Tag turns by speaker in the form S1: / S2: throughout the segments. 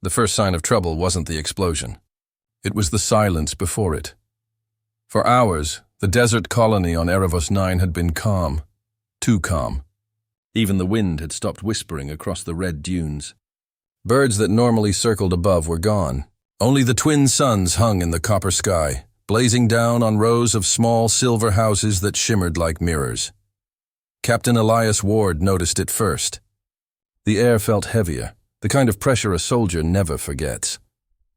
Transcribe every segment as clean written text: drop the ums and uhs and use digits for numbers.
S1: The first sign of trouble wasn't the explosion. It was the silence before it. For hours, the desert colony on Erebus 9 had been calm. Too calm. Even the wind had stopped whispering across the red dunes. Birds that normally circled above were gone. Only the twin suns hung in the copper sky, blazing down on rows of small silver houses that shimmered like mirrors. Captain Elias Ward noticed it first. The air felt heavier, the kind of pressure a soldier never forgets.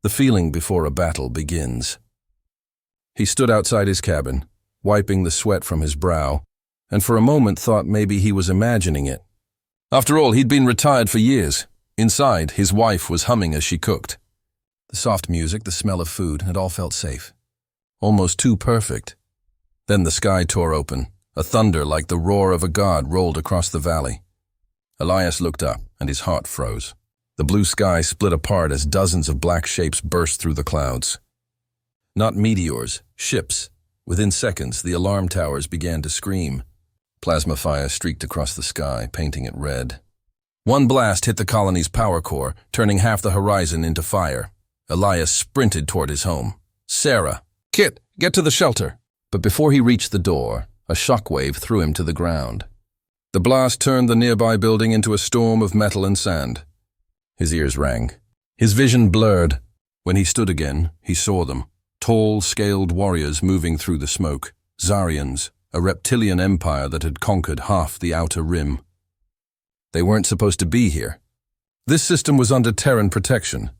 S1: The feeling before a battle begins. He stood outside his cabin, wiping the sweat from his brow, and for a moment thought maybe he was imagining it. After all, he'd been retired for years. Inside, his wife was humming as she cooked. The soft music, the smell of food, it all felt safe. Almost too perfect. Then the sky tore open. A thunder like the roar of a god rolled across the valley. Elias looked up, and his heart froze. The blue sky split apart as dozens of black shapes burst through the clouds. Not meteors, ships. Within seconds, the alarm towers began to scream. Plasma fire streaked across the sky, painting it red. One blast hit the colony's power core, turning half the horizon into fire. Elias sprinted toward his home. Sarah, Kit, get to the shelter. But before he reached the door, a shockwave threw him to the ground. The blast turned the nearby building into a storm of metal and sand. His ears rang. His vision blurred. When he stood again, he saw them. Tall, scaled warriors moving through the smoke. Zarians, a reptilian empire that had conquered half the outer rim. They weren't supposed to be here. This system was under Terran protection.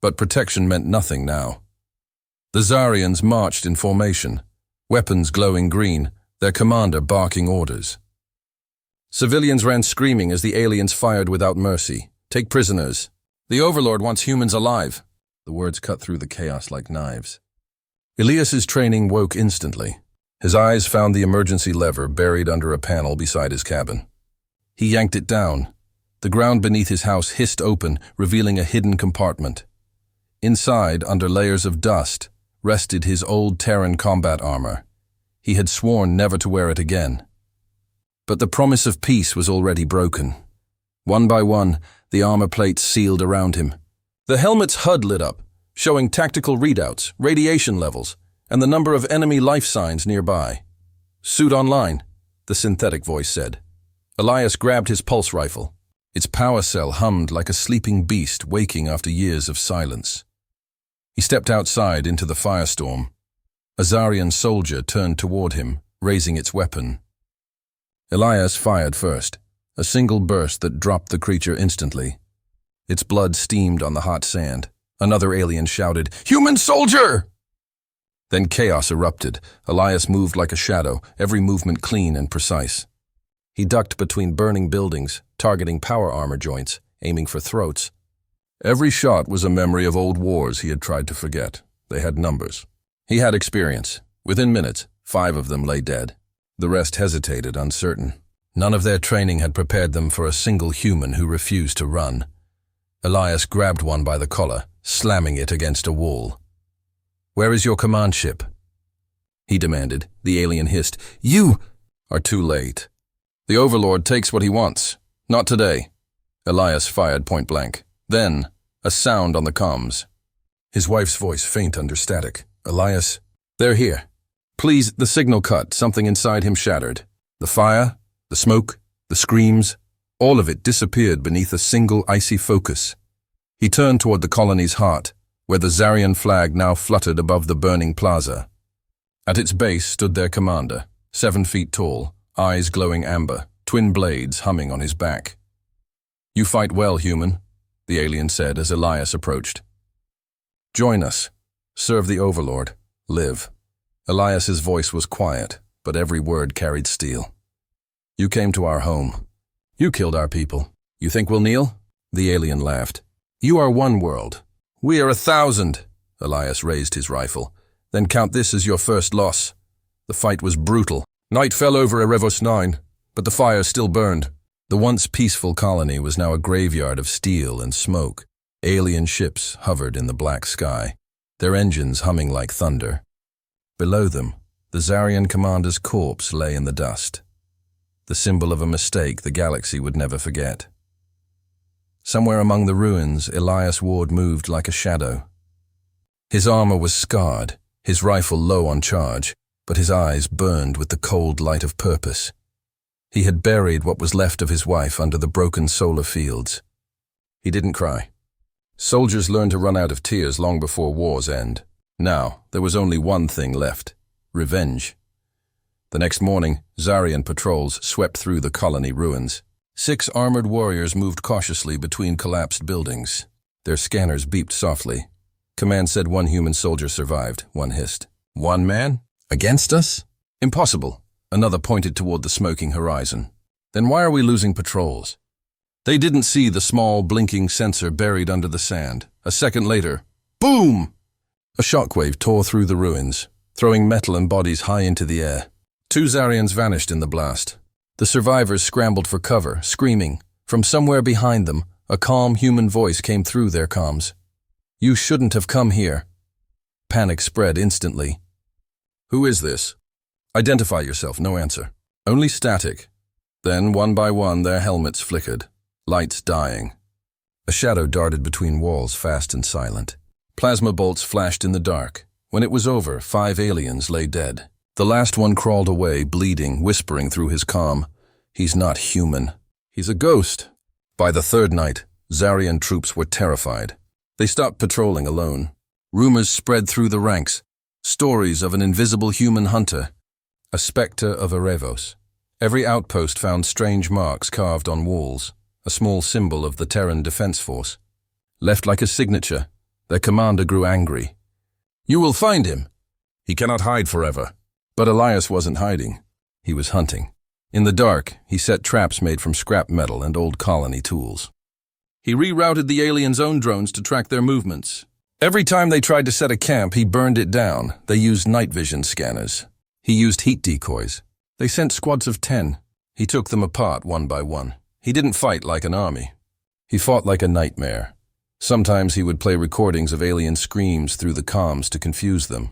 S1: But protection meant nothing now. The Zarians marched in formation, weapons glowing green, their commander barking orders. Civilians ran screaming as the aliens fired without mercy. Take prisoners. The Overlord wants humans alive. The words cut through the chaos like knives. Elias's training woke instantly. His eyes found the emergency lever buried under a panel beside his cabin. He yanked it down. The ground beneath his house hissed open, revealing a hidden compartment. Inside, under layers of dust, rested his old Terran combat armor. He had sworn never to wear it again. But the promise of peace was already broken. One by one, the armor plates sealed around him. The helmet's HUD lit up, showing tactical readouts, radiation levels, and the number of enemy life signs nearby. Suit online, the synthetic voice said. Elias grabbed his pulse rifle. Its power cell hummed like a sleeping beast waking after years of silence. He stepped outside into the firestorm. A Zarian soldier turned toward him, raising its weapon. Elias fired first, a single burst that dropped the creature instantly. Its blood steamed on the hot sand. Another alien shouted, "Human soldier!" Then chaos erupted. Elias moved like a shadow, every movement clean and precise. He ducked between burning buildings, targeting power armor joints, aiming for throats. Every shot was a memory of old wars he had tried to forget. They had numbers. He had experience. Within minutes, 5 of them lay dead. The rest hesitated, uncertain. None of their training had prepared them for a single human who refused to run. Elias grabbed one by the collar, slamming it against a wall. "Where is your command ship?" he demanded. The alien hissed, "You are too late. The Overlord takes what he wants. Not today." Elias fired point blank. Then, a sound on the comms. His wife's voice faint under static. "Elias, they're here. Please, the signal cut." Something inside him shattered. The fire, the smoke, the screams, all of it disappeared beneath a single icy focus. He turned toward the colony's heart, where the Zarian flag now fluttered above the burning plaza. At its base stood their commander, 7 feet tall, eyes glowing amber, twin blades humming on his back. "You fight well, human," the alien said as Elias approached. "Join us. Serve the Overlord. Live." Elias's voice was quiet, but every word carried steel. "You came to our home. You killed our people. You think we'll kneel?" The alien laughed. "You are one world. We are 1,000. Elias raised his rifle. "Then count this as your first loss." The fight was brutal. Night fell over Erebus 9, but the fire still burned. The once peaceful colony was now a graveyard of steel and smoke. Alien ships hovered in the black sky, their engines humming like thunder. Below them, the Zarian commander's corpse lay in the dust, the symbol of a mistake the galaxy would never forget. Somewhere among the ruins, Elias Ward moved like a shadow. His armor was scarred, his rifle low on charge, but his eyes burned with the cold light of purpose. He had buried what was left of his wife under the broken solar fields. He didn't cry. Soldiers learned to run out of tears long before war's end. Now, there was only one thing left: revenge. The next morning, Zarian patrols swept through the colony ruins. 6 armored warriors moved cautiously between collapsed buildings. Their scanners beeped softly. Command said 1 human soldier survived, one hissed. 1 man? Against us? Impossible. Another pointed toward the smoking horizon. Then why are we losing patrols? They didn't see the small, blinking sensor buried under the sand. A second later, boom! A shockwave tore through the ruins, throwing metal and bodies high into the air. 2 Zarians vanished in the blast. The survivors scrambled for cover, screaming. From somewhere behind them, a calm human voice came through their comms. "You shouldn't have come here." Panic spread instantly. "Who is this?" "Identify yourself," no answer. Only static. Then, one by one, their helmets flickered. Lights dying. A shadow darted between walls, fast and silent. Plasma bolts flashed in the dark. When it was over, 5 aliens lay dead. The last one crawled away, bleeding, whispering through his comm. "He's not human. He's a ghost." By the 3rd night, Zarian troops were terrified. They stopped patrolling alone. Rumors spread through the ranks. Stories of an invisible human hunter, a specter of Erebos. Every outpost found strange marks carved on walls, a small symbol of the Terran Defense Force. Left like a signature, their commander grew angry. "You will find him. He cannot hide forever." But Elias wasn't hiding. He was hunting. In the dark, he set traps made from scrap metal and old colony tools. He rerouted the aliens' own drones to track their movements. Every time they tried to set a camp, he burned it down. They used night vision scanners. He used heat decoys. They sent squads of 10. He took them apart one by one. He didn't fight like an army. He fought like a nightmare. Sometimes he would play recordings of alien screams through the comms to confuse them.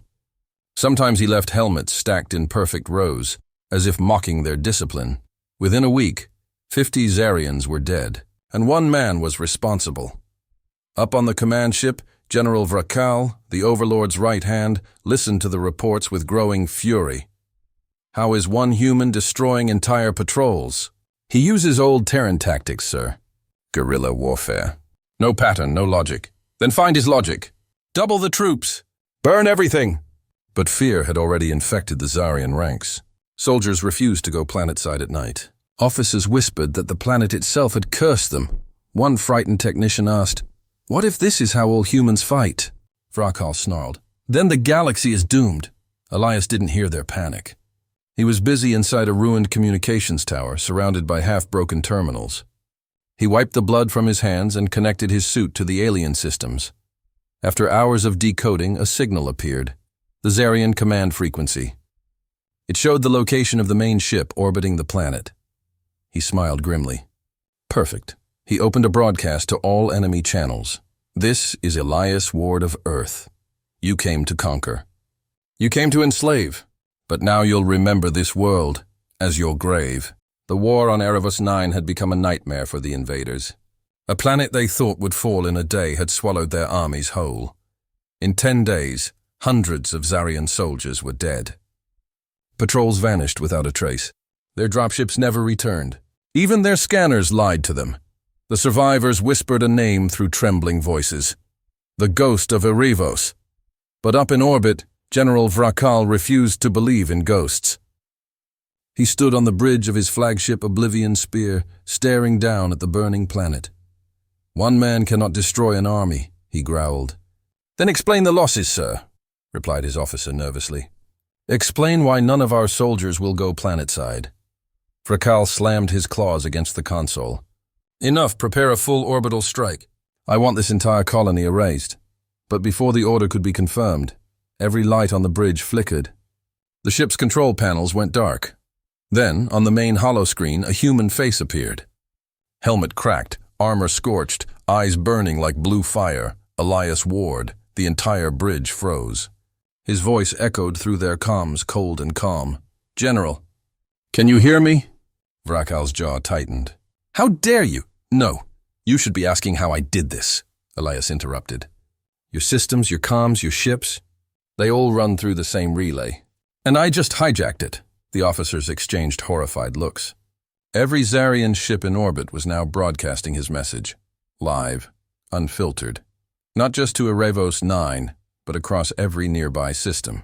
S1: Sometimes he left helmets stacked in perfect rows, as if mocking their discipline. Within a week, 50 Zarians were dead, and 1 man was responsible. Up on the command ship, General Vrakal, the Overlord's right hand, listened to the reports with growing fury. How is 1 human destroying entire patrols? He uses old Terran tactics, sir. Guerrilla warfare. No pattern, no logic. Then find his logic. Double the troops. Burn everything. But fear had already infected the Zarian ranks. Soldiers refused to go planetside at night. Officers whispered that the planet itself had cursed them. One frightened technician asked, "What if this is how all humans fight?" Vrakal snarled, "Then the galaxy is doomed." Elias didn't hear their panic. He was busy inside a ruined communications tower surrounded by half-broken terminals. He wiped the blood from his hands and connected his suit to the alien systems. After hours of decoding, a signal appeared. The Zarian command frequency. It showed the location of the main ship orbiting the planet. He smiled grimly. Perfect. He opened a broadcast to all enemy channels. "This is Elias Ward of Earth. You came to conquer. You came to enslave. But now you'll remember this world as your grave." The war on Erebus 9 had become a nightmare for the invaders. A planet they thought would fall in a day had swallowed their armies whole. In 10 days, hundreds of Zarian soldiers were dead. Patrols vanished without a trace. Their dropships never returned. Even their scanners lied to them. The survivors whispered a name through trembling voices. The ghost of Erebos. But up in orbit, General Vrakal refused to believe in ghosts. He stood on the bridge of his flagship Oblivion Spear, staring down at the burning planet. "One man cannot destroy an army," he growled. "Then explain the losses, sir," replied his officer nervously. "Explain why none of our soldiers will go planetside." Vrakal slammed his claws against the console. "Enough, prepare a full orbital strike. I want this entire colony erased." But before the order could be confirmed, every light on the bridge flickered. The ship's control panels went dark. Then, on the main holoscreen, a human face appeared. Helmet cracked, armor scorched, eyes burning like blue fire. Elias Ward. The entire bridge froze. His voice echoed through their comms, cold and calm. "General." "Can you hear me?" Vrakal's jaw tightened. "How dare you?" "No. You should be asking how I did this, Elias interrupted. Your systems, your comms, your ships, they all run through the same relay. And I just hijacked it. The officers exchanged horrified looks. Every Zarian ship in orbit was now broadcasting his message. Live, unfiltered. Not just to Erebos 9, but across every nearby system.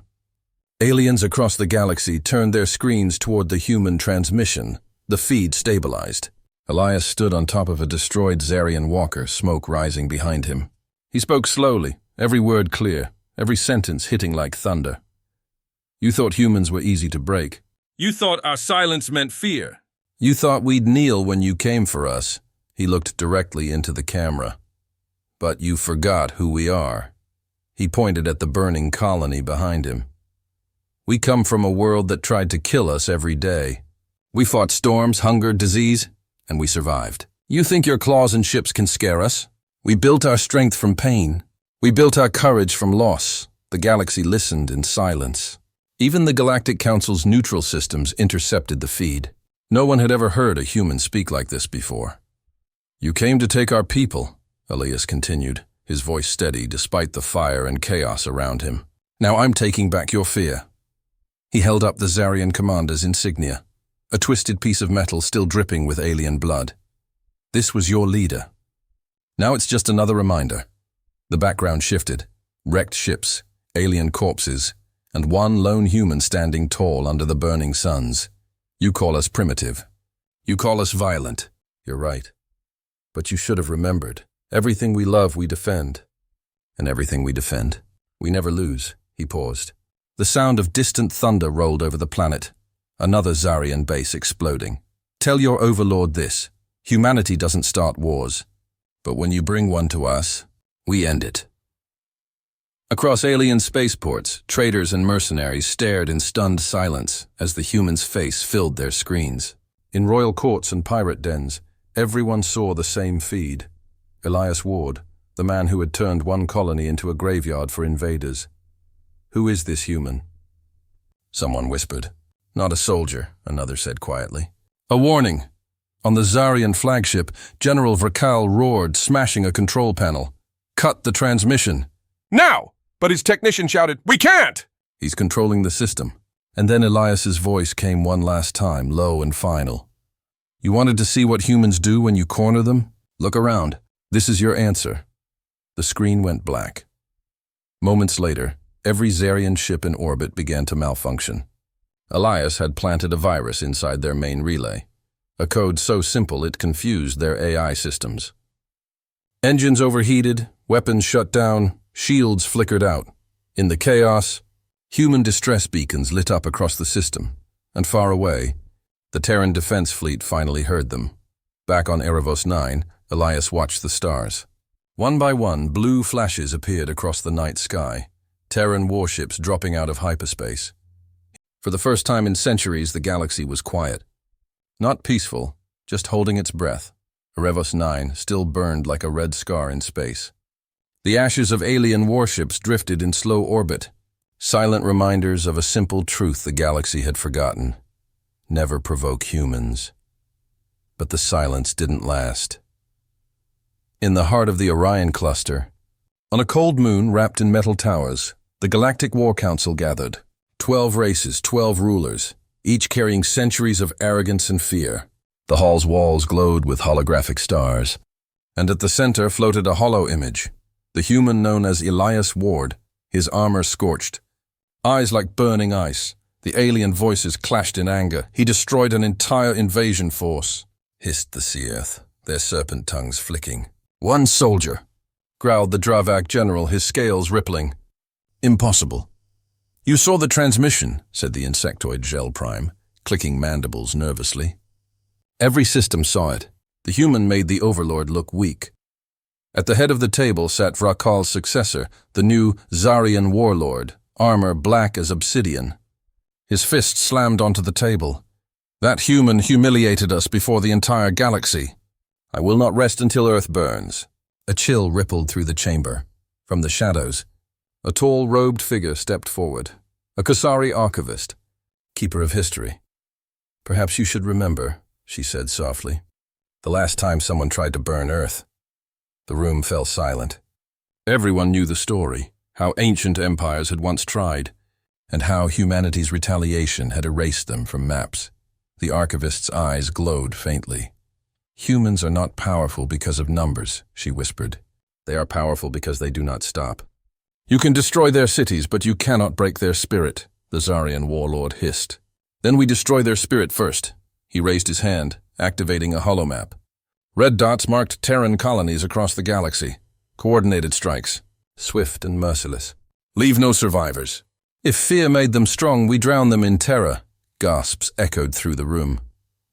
S1: Aliens across the galaxy turned their screens toward the human transmission. The feed stabilized. Elias stood on top of a destroyed Zarian walker, smoke rising behind him. He spoke slowly, every word clear, every sentence hitting like thunder. You thought humans were easy to break. You thought our silence meant fear. You thought we'd kneel when you came for us. He looked directly into the camera. But you forgot who we are. He pointed at the burning colony behind him. We come from a world that tried to kill us every day. We fought storms, hunger, disease, and we survived. You think your claws and ships can scare us? We built our strength from pain. We built our courage from loss. The galaxy listened in silence. Even the Galactic Council's neutral systems intercepted the feed. No one had ever heard a human speak like this before. You came to take our people, Elias continued, his voice steady despite the fire and chaos around him. Now I'm taking back your fear. He held up the Zarian commander's insignia, a twisted piece of metal still dripping with alien blood. This was your leader. Now it's just another reminder. The background shifted. Wrecked ships, alien corpses, and one lone human standing tall under the burning suns. You call us primitive. You call us violent. You're right. But you should have remembered. Everything we love, we defend. And everything we defend, we never lose. He paused. The sound of distant thunder rolled over the planet. Another Zarian base exploding. Tell your overlord this. Humanity doesn't start wars. But when you bring one to us, we end it. Across alien spaceports, traders and mercenaries stared in stunned silence as the human's face filled their screens. In royal courts and pirate dens, everyone saw the same feed. Elias Ward, the man who had turned one colony into a graveyard for invaders. Who is this human? Someone whispered. Not a soldier, another said quietly. A warning. On the Zarian flagship, General Vrkal roared, smashing a control panel. Cut the transmission. Now! But his technician shouted, We can't! He's controlling the system. And then Elias's voice came one last time, low and final. You wanted to see what humans do when you corner them? Look around. This is your answer. The screen went black. Moments later, every Zarian ship in orbit began to malfunction. Elias had planted a virus inside their main relay, a code so simple it confused their AI systems. Engines overheated, weapons shut down, shields flickered out. In the chaos, human distress beacons lit up across the system, and far away, the Terran defense fleet finally heard them. Back on Erebos 9, Elias watched the stars. One by one, blue flashes appeared across the night sky, Terran warships dropping out of hyperspace. For the first time in centuries, the galaxy was quiet. Not peaceful, just holding its breath. Erebos 9 still burned like a red scar in space. The ashes of alien warships drifted in slow orbit, silent reminders of a simple truth the galaxy had forgotten. Never provoke humans. But the silence didn't last. In the heart of the Orion cluster, on a cold moon wrapped in metal towers, the Galactic War Council gathered. 12 races, 12 rulers, each carrying centuries of arrogance and fear. The hall's walls glowed with holographic stars, and at the center floated a hollow image, the human known as Elias Ward, his armor scorched. Eyes like burning ice, the alien voices clashed in anger. He destroyed an entire invasion force, hissed the Seaearth, their serpent tongues flicking. One soldier, growled the Dravak general, his scales rippling. Impossible. You saw the transmission, said the insectoid Gel Prime, clicking mandibles nervously. Every system saw it. The human made the Overlord look weak. At the head of the table sat Vrakal's successor, the new Zarian warlord, armor black as obsidian. His fist slammed onto the table. That human humiliated us before the entire galaxy. I will not rest until Earth burns. A chill rippled through the chamber. From the shadows, a tall, robed figure stepped forward. A Kasari archivist, keeper of history. Perhaps you should remember, she said softly. The last time someone tried to burn Earth, The room fell silent. Everyone knew the story, how ancient empires had once tried, and how humanity's retaliation had erased them from maps. The archivist's eyes glowed faintly. "Humans are not powerful because of numbers," she whispered. "They are powerful because they do not stop." "You can destroy their cities, but you cannot break their spirit," the Zarian warlord hissed. "Then we destroy their spirit first." He raised his hand, activating a holomap. Red dots marked Terran colonies across the galaxy. Coordinated strikes, swift and merciless. "Leave no survivors. If fear made them strong, we drown them in terror." Gasps echoed through the room.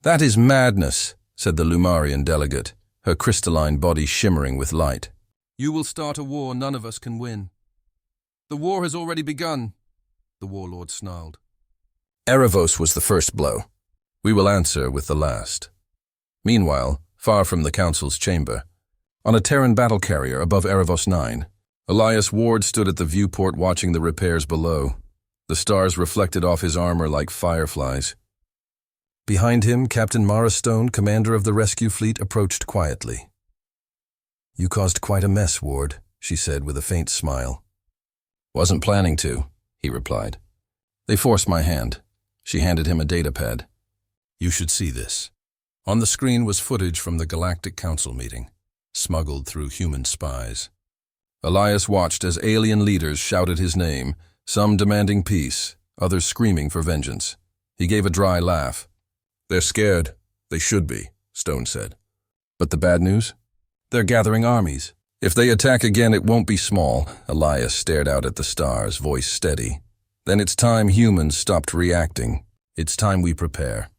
S1: "That is madness," said the Lumarian delegate, her crystalline body shimmering with light. "You will start a war none of us can win." "The war has already begun," the warlord snarled. Erebos was the first blow. We will answer with the last. Meanwhile, far from the Council's chamber, on a Terran battle carrier above Erebos 9, Elias Ward stood at the viewport watching the repairs below. The stars reflected off his armor like fireflies. Behind him, Captain Mara Stone, commander of the rescue fleet, approached quietly. "You caused quite a mess, Ward," she said with a faint smile. "Wasn't planning to," he replied. "They forced my hand." She handed him a datapad. "You should see this." On the screen was footage from the Galactic Council meeting, smuggled through human spies. Elias watched as alien leaders shouted his name, some demanding peace, others screaming for vengeance. He gave a dry laugh. "They're scared. They should be," Stone said. "But the bad news? They're gathering armies. If they attack again, it won't be small." Elias stared out at the stars, voice steady. "Then it's time humans stopped reacting. It's time we prepare."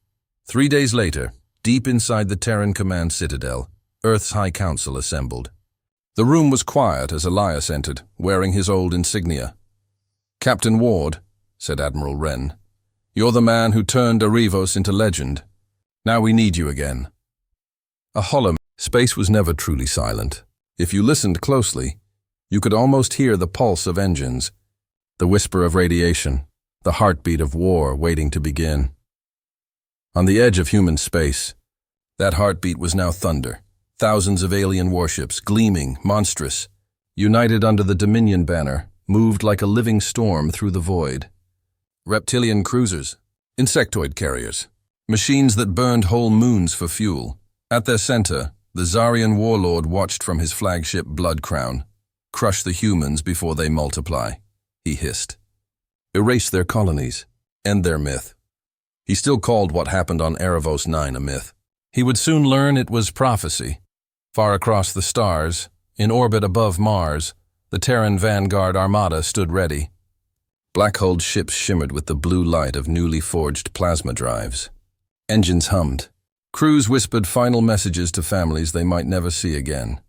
S1: 3 days later, deep inside the Terran Command Citadel, Earth's High Council assembled. The room was quiet as Elias entered, wearing his old insignia. "Captain Ward," said Admiral Wren, "you're the man who turned Erebos into legend. Now we need you again." A hollow space was never truly silent. If you listened closely, you could almost hear the pulse of engines, the whisper of radiation, the heartbeat of war waiting to begin. On the edge of human space, that heartbeat was now thunder. Thousands of alien warships, gleaming, monstrous, united under the Dominion banner, moved like a living storm through the void. Reptilian cruisers, insectoid carriers, machines that burned whole moons for fuel. At their center, the Zarian warlord watched from his flagship Blood Crown. "Crush the humans before they multiply," he hissed. "Erase their colonies, end their myth." He still called what happened on Erebos 9 a myth. He would soon learn it was prophecy. Far across the stars, in orbit above Mars, the Terran Vanguard Armada stood ready. Black-hulled ships shimmered with the blue light of newly forged plasma drives. Engines hummed. Crews whispered final messages to families they might never see again.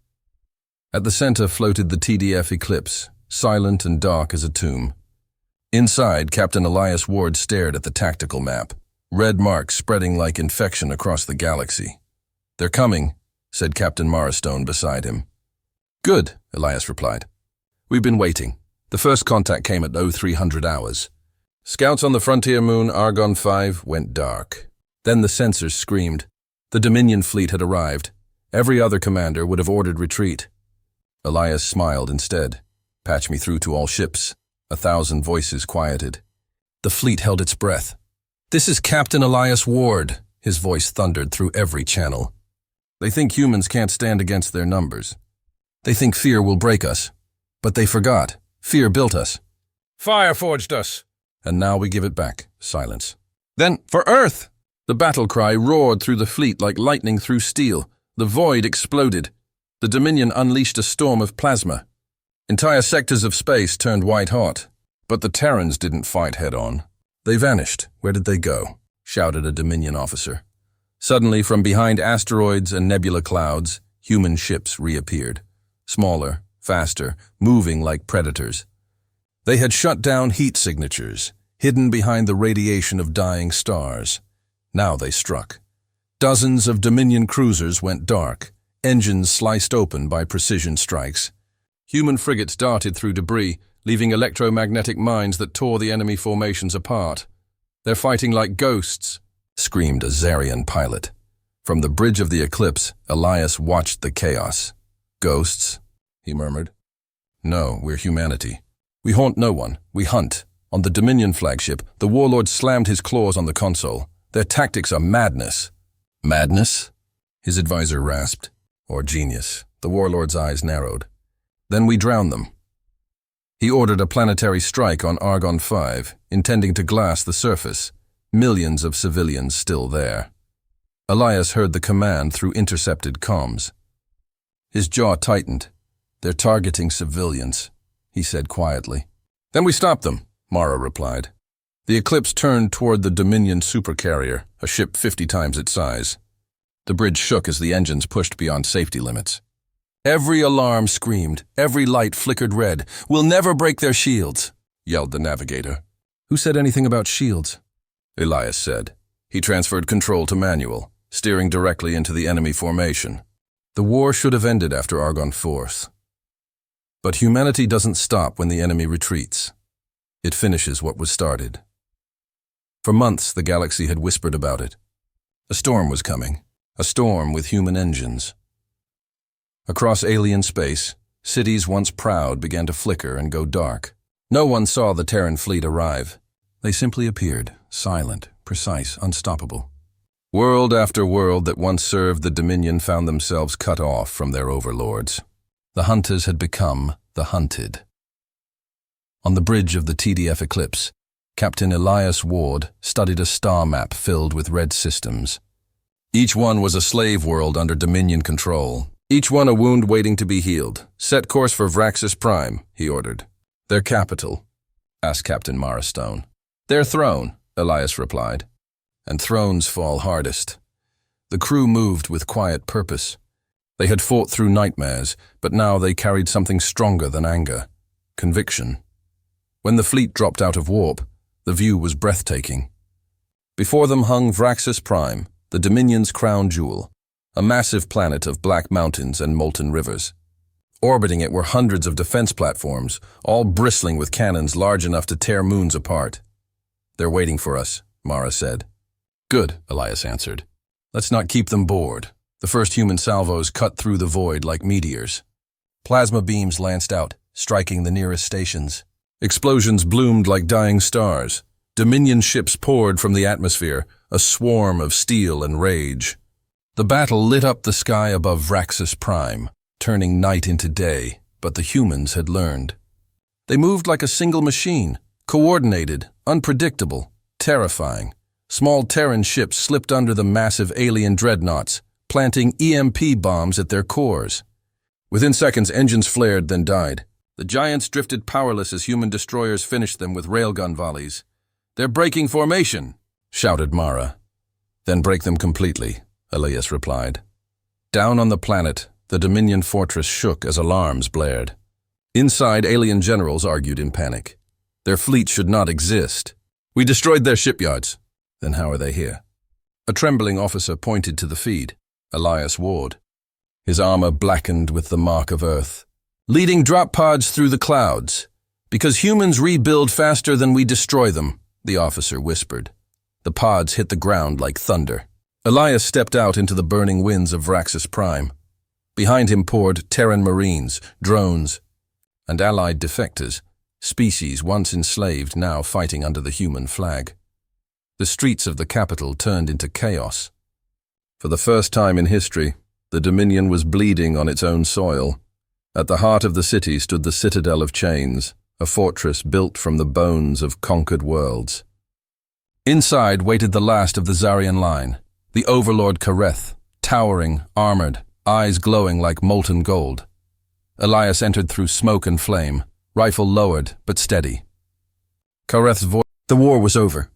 S1: At the center floated the TDF Eclipse, silent and dark as a tomb. Inside, Captain Elias Ward stared at the tactical map, red marks spreading like infection across the galaxy. "They're coming," said Captain Marastone beside him. "Good," Elias replied. "We've been waiting. The first contact came at 0300 hours. Scouts on the frontier moon Argon 5 went dark. Then the sensors screamed. The Dominion fleet had arrived. Every other commander would have ordered retreat." Elias smiled instead. "Patch me through to all ships." 1,000 voices quieted. The fleet held its breath. "This is Captain Elias Ward," his voice thundered through every channel. "They think humans can't stand against their numbers. They think fear will break us. But they forgot. Fear built us. Fire forged us. And now we give it back." Silence. "Then, for Earth!" The battle cry roared through the fleet like lightning through steel. The void exploded. The Dominion unleashed a storm of plasma. Entire sectors of space turned white-hot. But the Terrans didn't fight head-on. "They vanished. Where did they go?" shouted a Dominion officer. Suddenly, from behind asteroids and nebula clouds, human ships reappeared. Smaller, faster, moving like predators. They had shut down heat signatures, hidden behind the radiation of dying stars. Now they struck. Dozens of Dominion cruisers went dark, engines sliced open by precision strikes. Human frigates darted through debris, leaving electromagnetic mines that tore the enemy formations apart. "They're fighting like ghosts," screamed a Zarian pilot. From the bridge of the Eclipse, Elias watched the chaos. Ghosts, he murmured. No, we're humanity. We haunt no one, we hunt. On the Dominion flagship, the warlord slammed his claws on the console. Their tactics are madness. Madness? His advisor rasped. Or genius. The warlord's eyes narrowed. Then we drown them. He ordered a planetary strike on Argon 5, intending to glass the surface. Millions of civilians still there. Elias heard the command through intercepted comms. His jaw tightened. They're targeting civilians, he said quietly. Then we stop them, Mara replied. The Eclipse turned toward the Dominion supercarrier, a ship 50 times its size. The bridge shook as the engines pushed beyond safety limits. Every alarm screamed, every light flickered red. We'll never break their shields, yelled the navigator. Who said anything about shields? Elias said. He transferred control to manual, steering directly into the enemy formation. The war should have ended after Argon 4th. But humanity doesn't stop when the enemy retreats. It finishes what was started. For months, the galaxy had whispered about it. A storm was coming, a storm with human engines. Across alien space, cities once proud began to flicker and go dark. No one saw the Terran fleet arrive. They simply appeared, silent, precise, unstoppable. World after world that once served the Dominion found themselves cut off from their overlords. The hunters had become the hunted. On the bridge of the TDF Eclipse, Captain Elias Ward studied a star map filled with red systems. Each one was a slave world under Dominion control. Each one a wound waiting to be healed. Set course for Vraxis Prime, he ordered. Their capital? Asked Captain Marastone. Their throne, Elias replied. And thrones fall hardest. The crew moved with quiet purpose. They had fought through nightmares, but now they carried something stronger than anger. Conviction. When the fleet dropped out of warp, the view was breathtaking. Before them hung Vraxis Prime, the Dominion's crown jewel, a massive planet of black mountains and molten rivers. Orbiting it were hundreds of defense platforms, all bristling with cannons large enough to tear moons apart. They're waiting for us, Mara said. Good, Elias answered. Let's not keep them bored. The first human salvos cut through the void like meteors. Plasma beams lanced out, striking the nearest stations. Explosions bloomed like dying stars. Dominion ships poured from the atmosphere, a swarm of steel and rage. The battle lit up the sky above Vraxis Prime, turning night into day, but the humans had learned. They moved like a single machine, coordinated, unpredictable, terrifying. Small Terran ships slipped under the massive alien dreadnoughts, planting EMP bombs at their cores. Within seconds, engines flared, then died. The giants drifted powerless as human destroyers finished them with railgun volleys. They're breaking formation, shouted Mara. Then break them completely, Elias replied. Down on the planet, the Dominion fortress shook as alarms blared. Inside, alien generals argued in panic. Their fleet should not exist. We destroyed their shipyards. Then how are they here? A trembling officer pointed to the feed, Elias Ward. His armor blackened with the mark of Earth. Leading drop pods through the clouds. Because humans rebuild faster than we destroy them, the officer whispered. The pods hit the ground like thunder. Elias stepped out into the burning winds of Vraxis Prime. Behind him poured Terran Marines, drones, and allied defectors, species once enslaved now fighting under the human flag. The streets of the capital turned into chaos. For the first time in history, the Dominion was bleeding on its own soil. At the heart of the city stood the Citadel of Chains, a fortress built from the bones of conquered worlds. Inside waited the last of the Zarian line, the Overlord Kareth, towering, armored, eyes glowing like molten gold. Elias entered through smoke and flame, rifle lowered but steady. Kareth's voice. The war was over.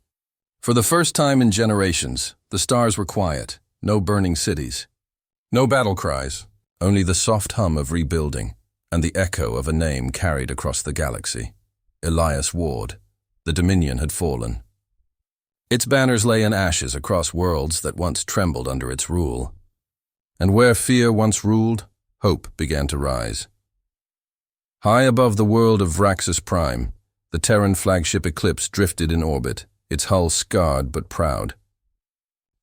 S1: For the first time in generations, the stars were quiet, no burning cities. No battle cries, only the soft hum of rebuilding and the echo of a name carried across the galaxy. Elias Ward. The Dominion had fallen. Its banners lay in ashes across worlds that once trembled under its rule. And where fear once ruled, hope began to rise. High above the world of Vraxis Prime, the Terran flagship Eclipse drifted in orbit, its hull scarred but proud.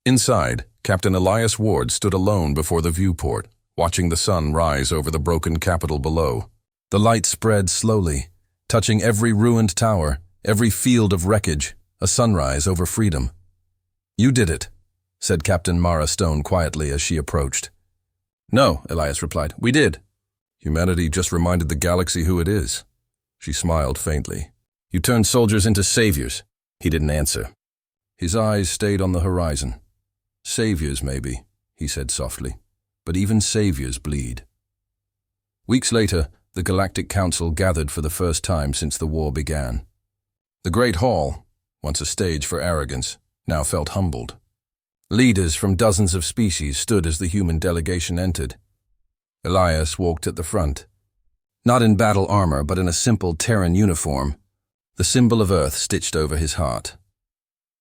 S1: Inside, Captain Elias Ward stood alone before the viewport, watching the sun rise over the broken capital below. The light spread slowly, touching every ruined tower, every field of wreckage, a sunrise over freedom. "You did it," said Captain Mara Stone quietly as she approached. "No," Elias replied, "we did. Humanity just reminded the galaxy who it is." She smiled faintly. "You turned soldiers into saviors." He didn't answer. His eyes stayed on the horizon. "Saviors, maybe," he said softly, "but even saviors bleed." Weeks later, the Galactic Council gathered for the first time since the war began. The Great Hall, once a stage for arrogance, now felt humbled. Leaders from dozens of species stood as the human delegation entered. Elias walked at the front, not in battle armor but in a simple Terran uniform, the symbol of Earth stitched over his heart.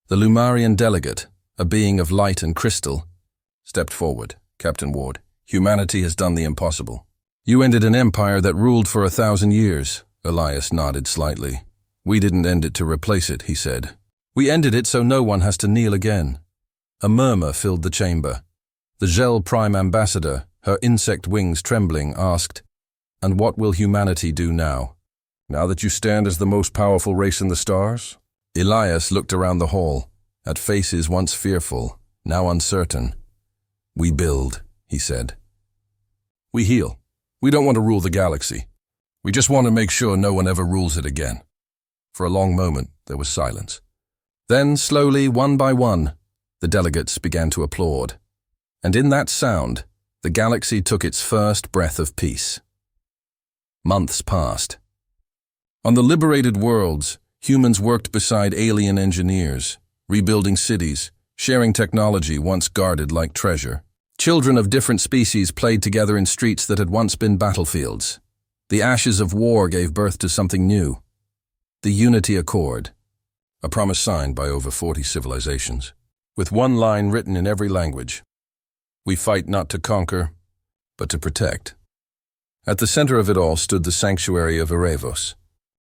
S1: The Lumarian delegate, a being of light and crystal, stepped forward. "Captain Ward, humanity has done the impossible." "You ended an empire that ruled for 1,000 years, Elias nodded slightly. "We didn't end it to replace it," he said. "We ended it so no one has to kneel again." A murmur filled the chamber. The Gel Prime Ambassador, her insect wings trembling, asked, "And what will humanity do now? Now that you stand as the most powerful race in the stars?" Elias looked around the hall, at faces once fearful, now uncertain. "We build," he said. "We heal. We don't want to rule the galaxy. We just want to make sure no one ever rules it again." For a long moment, there was silence. Then, slowly, one by one, the delegates began to applaud. And in that sound, the galaxy took its first breath of peace. Months passed. On the liberated worlds, humans worked beside alien engineers, rebuilding cities, sharing technology once guarded like treasure. Children of different species played together in streets that had once been battlefields. The ashes of war gave birth to something new. The Unity Accord, a promise signed by over 40 civilizations, with one line written in every language: "We fight not to conquer, but to protect." At the center of it all stood the sanctuary of Erebos,